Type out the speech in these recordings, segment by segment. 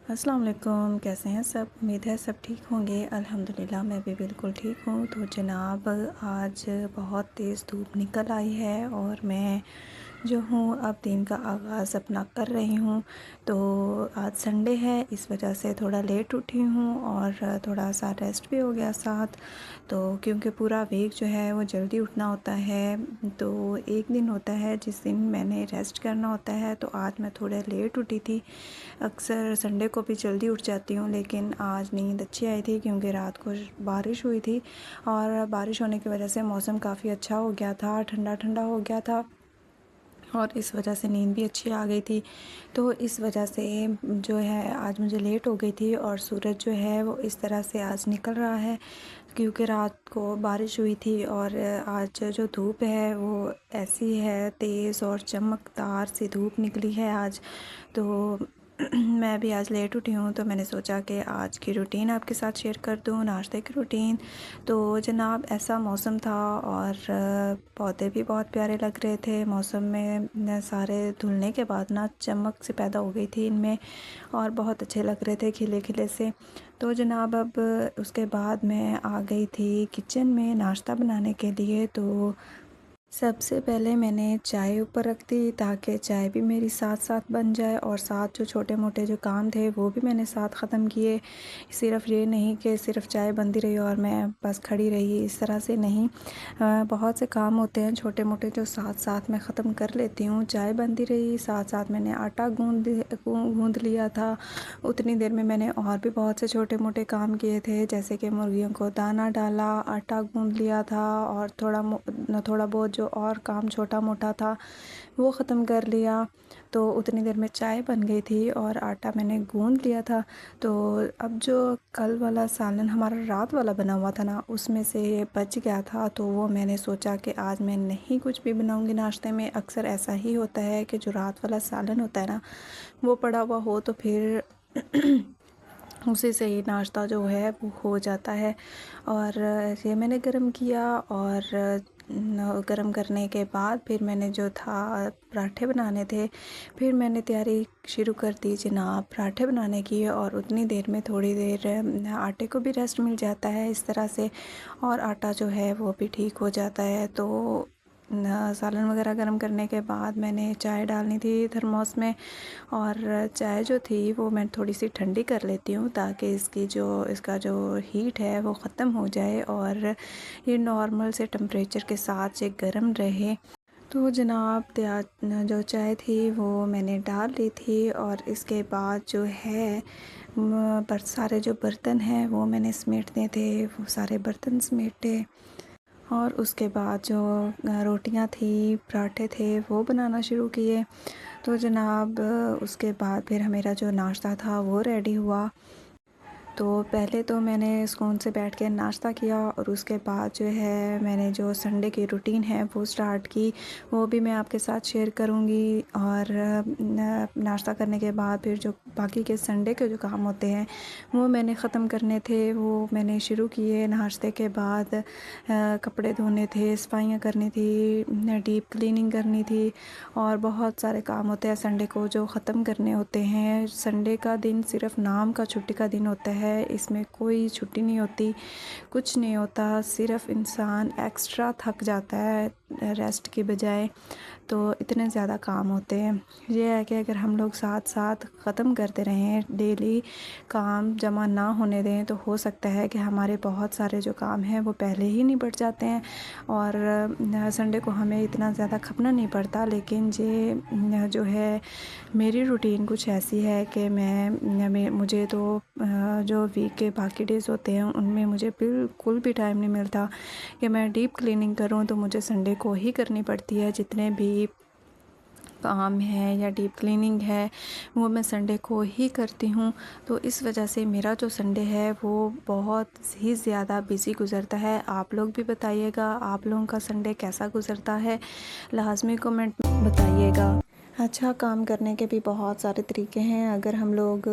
अस्सलाम वालेकुम, कैसे हैं सब। उम्मीद है सब ठीक होंगे। अल्हम्दुलिल्लाह मैं भी बिल्कुल ठीक हूँ। तो जनाब आज बहुत तेज़ धूप निकल आई है और मैं जो हूँ अब दिन का आगाज़ अपना कर रही हूँ। तो आज संडे है, इस वजह से थोड़ा लेट उठी हूँ और थोड़ा सा रेस्ट भी हो गया साथ। तो क्योंकि पूरा वीक जो है वो जल्दी उठना होता है, तो एक दिन होता है जिस दिन मैंने रेस्ट करना होता है। तो आज मैं थोड़ा लेट उठी थी। अक्सर संडे को भी जल्दी उठ जाती हूँ, लेकिन आज नींद अच्छी आई थी क्योंकि रात को बारिश हुई थी और बारिश होने की वजह से मौसम काफ़ी अच्छा हो गया था, ठंडा ठंडा हो गया था और इस वजह से नींद भी अच्छी आ गई थी। तो इस वजह से जो है आज मुझे लेट हो गई थी और सूरज जो है वो इस तरह से आज निकल रहा है क्योंकि रात को बारिश हुई थी। और आज जो धूप है वो ऐसी है, तेज़ और चमकदार सी धूप निकली है आज। तो मैं भी आज लेट उठी हूँ, तो मैंने सोचा कि आज की रूटीन आपके साथ शेयर कर दूँ, नाश्ते की रूटीन। तो जनाब ऐसा मौसम था और पौधे भी बहुत प्यारे लग रहे थे मौसम में, सारे धुलने के बाद ना चमक सी पैदा हो गई थी इनमें और बहुत अच्छे लग रहे थे खिले खिले से। तो जनाब अब उसके बाद मैं आ गई थी किचन में नाश्ता बनाने के लिए। तो सबसे पहले मैंने चाय ऊपर रख दी ताकि चाय भी मेरी साथ साथ बन जाए और साथ जो छोटे मोटे जो काम थे वो भी मैंने साथ ख़त्म किए। सिर्फ़ ये नहीं कि सिर्फ़ चाय बनती रही और मैं बस खड़ी रही, इस तरह से नहीं। बहुत से काम होते हैं छोटे मोटे जो साथ साथ मैं ख़त्म कर लेती हूँ। चाय बनती रही, साथ साथ मैंने आटा गूँध लिया था। उतनी देर में मैंने और भी बहुत से छोटे मोटे काम किए थे, जैसे कि मुर्गियों को दाना डाला, आटा गूँध लिया था और थोड़ा बहुत जो और काम छोटा मोटा था वो ख़त्म कर लिया। तो उतनी देर में चाय बन गई थी और आटा मैंने गूँध लिया था। तो अब जो कल वाला सालन हमारा रात वाला बना हुआ था ना, उसमें से बच गया था, तो वो मैंने सोचा कि आज मैं नहीं कुछ भी बनाऊंगी नाश्ते में। अक्सर ऐसा ही होता है कि जो रात वाला सालन होता है ना वो पड़ा हुआ हो तो फिर उसी से ही नाश्ता जो है वो हो जाता है। और ये मैंने गरम किया और गरम करने के बाद फिर मैंने जो था पराठे बनाने थे, फिर मैंने तैयारी शुरू कर दी जनाब पराठे बनाने की। और उतनी देर में थोड़ी देर आटे को भी रेस्ट मिल जाता है इस तरह से और आटा जो है वो भी ठीक हो जाता है। तो सालन वगैरह गरम करने के बाद मैंने चाय डालनी थी थर्मोस में और चाय जो थी वो मैं थोड़ी सी ठंडी कर लेती हूँ ताकि इसका जो हीट है वो ख़त्म हो जाए और ये नॉर्मल से टेम्परेचर के साथ ये गर्म रहे। तो जनाब तैयार जो चाय थी वो मैंने डाल ली थी और इसके बाद जो है पर सारे जो बर्तन हैं वो मैंने समेटने थे, वो सारे बर्तन समेटे और उसके बाद जो रोटियां थी, पराठे थे वो बनाना शुरू किए। तो जनाब उसके बाद फिर मेरा जो नाश्ता था वो रेडी हुआ। तो पहले तो मैंने सुकून से बैठ के नाश्ता किया और उसके बाद जो है मैंने जो संडे की रूटीन है वो स्टार्ट की, वो भी मैं आपके साथ शेयर करूँगी। और नाश्ता करने के बाद फिर जो बाकी के संडे के जो काम होते हैं वो मैंने ख़त्म करने थे, वो मैंने शुरू किए। नाश्ते के बाद कपड़े धोने थे, सफाइयाँ करनी थी, डीप क्लीनिंग करनी थी और बहुत सारे काम होते हैं संडे को जो ख़त्म करने होते हैं। संडे का दिन सिर्फ़ नाम का छुट्टी का दिन होता है, इसमें कोई छुट्टी नहीं होती, कुछ नहीं होता, सिर्फ़ इंसान एक्स्ट्रा थक जाता है रेस्ट की बजाय। तो इतने ज़्यादा काम होते हैं। ये है कि अगर हम लोग साथ साथ ख़त्म करते रहें, डेली काम जमा ना होने दें, तो हो सकता है कि हमारे बहुत सारे जो काम हैं वो पहले ही निपट जाते हैं और संडे को हमें इतना ज़्यादा खपना नहीं पड़ता। लेकिन ये जो है मेरी रूटीन कुछ ऐसी है कि मुझे तो जो वीक के बाकी डेज़ होते हैं उनमें मुझे बिल्कुल भी टाइम नहीं मिलता कि मैं डीप क्लीनिंग करूं, तो मुझे संडे को ही करनी पड़ती है। जितने भी काम है या डीप क्लीनिंग है वो मैं संडे को ही करती हूँ। तो इस वजह से मेरा जो संडे है वो बहुत ही ज़्यादा बिज़ी गुज़रता है। आप लोग भी बताइएगा आप लोगों का संडे कैसा गुज़रता है, लाजमी कमेंट में बताइएगा। अच्छा, काम करने के भी बहुत सारे तरीके हैं। अगर हम लोग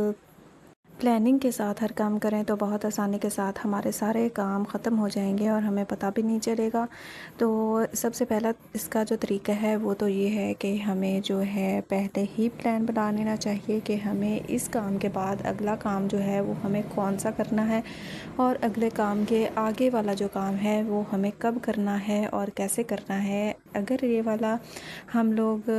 प्लानिंग के साथ हर काम करें तो बहुत आसानी के साथ हमारे सारे काम ख़त्म हो जाएंगे और हमें पता भी नहीं चलेगा। तो सबसे पहला इसका जो तरीका है वो तो ये है कि हमें जो है पहले ही प्लान बना लेना चाहिए कि हमें इस काम के बाद अगला काम जो है वो हमें कौन सा करना है और अगले काम के आगे वाला जो काम है वो हमें कब करना है और कैसे करना है। अगर ये वाला हम लोग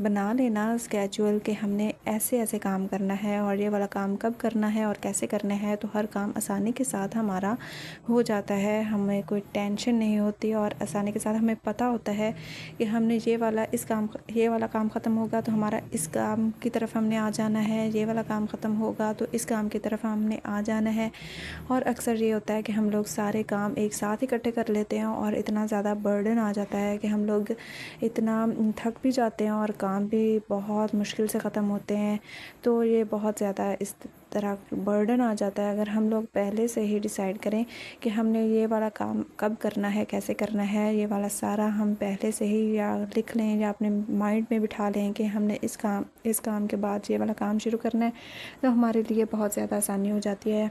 बना लेना स्केड्यूल कि हमने ऐसे ऐसे काम करना है और ये वाला काम कब करना है और कैसे करना है, तो हर काम आसानी के साथ हमारा हो जाता है। हमें कोई टेंशन नहीं होती और आसानी के साथ हमें पता होता है कि हमने ये वाला काम ख़त्म होगा तो हमारा इस काम की तरफ हमने आ जाना है, ये वाला काम ख़त्म होगा तो इस काम की तरफ हमने आ जाना है। और अक्सर ये होता है कि हम लोग सारे काम एक साथ इकट्ठे कर लेते हैं और इतना ज़्यादा बर्डन आ जाता है कि हम लोग इतना थक भी जाते हैं और काम भी बहुत मुश्किल से ख़त्म होते हैं। तो ये बहुत ज़्यादा इस तरह बर्डन आ जाता है। अगर हम लोग पहले से ही डिसाइड करें कि हमने ये वाला काम कब करना है, कैसे करना है, ये वाला सारा हम पहले से ही या लिख लें या अपने माइंड में बिठा लें कि हमने इस काम के बाद ये वाला काम शुरू करना है, तो हमारे लिए बहुत ज़्यादा आसानी हो जाती है।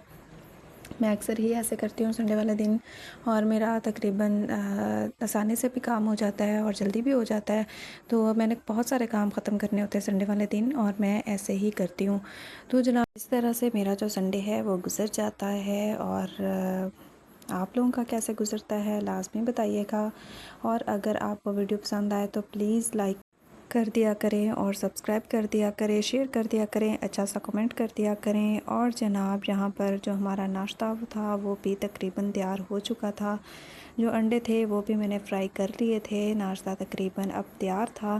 मैं अक्सर ही ऐसे करती हूँ संडे वाले दिन और मेरा तकरीबन आसानी से भी काम हो जाता है और जल्दी भी हो जाता है। तो मैंने बहुत सारे काम ख़त्म करने होते हैं संडे वाले दिन और मैं ऐसे ही करती हूँ। तो जनाब इस तरह से मेरा जो संडे है वो गुज़र जाता है। और आप लोगों का कैसे गुज़रता है लाज़मी बताइएगा। और अगर आपको वीडियो पसंद आए तो प्लीज़ लाइक कर दिया करें और सब्सक्राइब कर दिया करें, शेयर कर दिया करें, अच्छा सा कमेंट कर दिया करें। और जनाब यहाँ पर जो हमारा नाश्ता था वो भी तकरीबन तैयार हो चुका था। जो अंडे थे वो भी मैंने फ्राई कर लिए थे। नाश्ता तकरीबन अब तैयार था।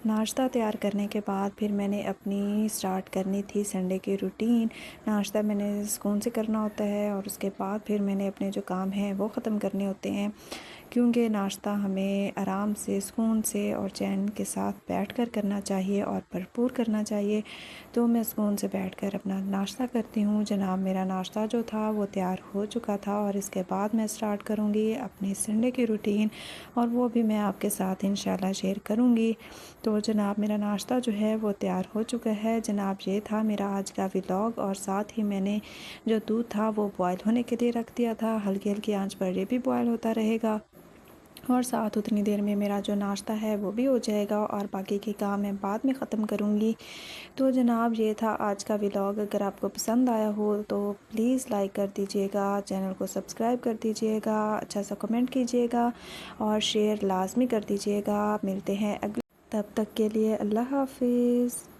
नाश्ता तैयार करने के बाद फिर मैंने अपनी स्टार्ट करनी थी संडे की रूटीन। नाश्ता मैंने सुकून से करना होता है और उसके बाद फिर मैंने अपने जो काम हैं वो ख़त्म करने होते हैं, क्योंकि नाश्ता हमें आराम से, सुकून से और चैन के साथ बैठकर करना चाहिए और भरपूर करना चाहिए। तो मैं सुकून से बैठकर अपना नाश्ता करती हूँ। जनाब मेरा नाश्ता जो था वो तैयार हो चुका था और इसके बाद मैं स्टार्ट करूँगी अपनी संडे की रूटीन और वो भी मैं आपके साथ इंशाल्लाह शेयर करूँगी। तो जनाब मेरा नाश्ता जो है वो तैयार हो चुका है। जनाब ये था मेरा आज का व्लॉग और साथ ही मैंने जो दूध था वो बॉयल होने के लिए रख दिया था। हल्की हल्की आंच पर ये भी बॉयल होता रहेगा और साथ उतनी देर में मेरा जो नाश्ता है वो भी हो जाएगा और बाकी के काम मैं बाद में ख़त्म करूँगी। तो जनाब ये था आज का व्लॉग। अगर आपको पसंद आया हो तो प्लीज़ लाइक कर दीजिएगा, चैनल को सब्सक्राइब कर दीजिएगा, अच्छा सा कमेंट कीजिएगा और शेयर लाजमी कर दीजिएगा। मिलते हैं अगले, तब तक के लिए अल्लाह हाफिज़।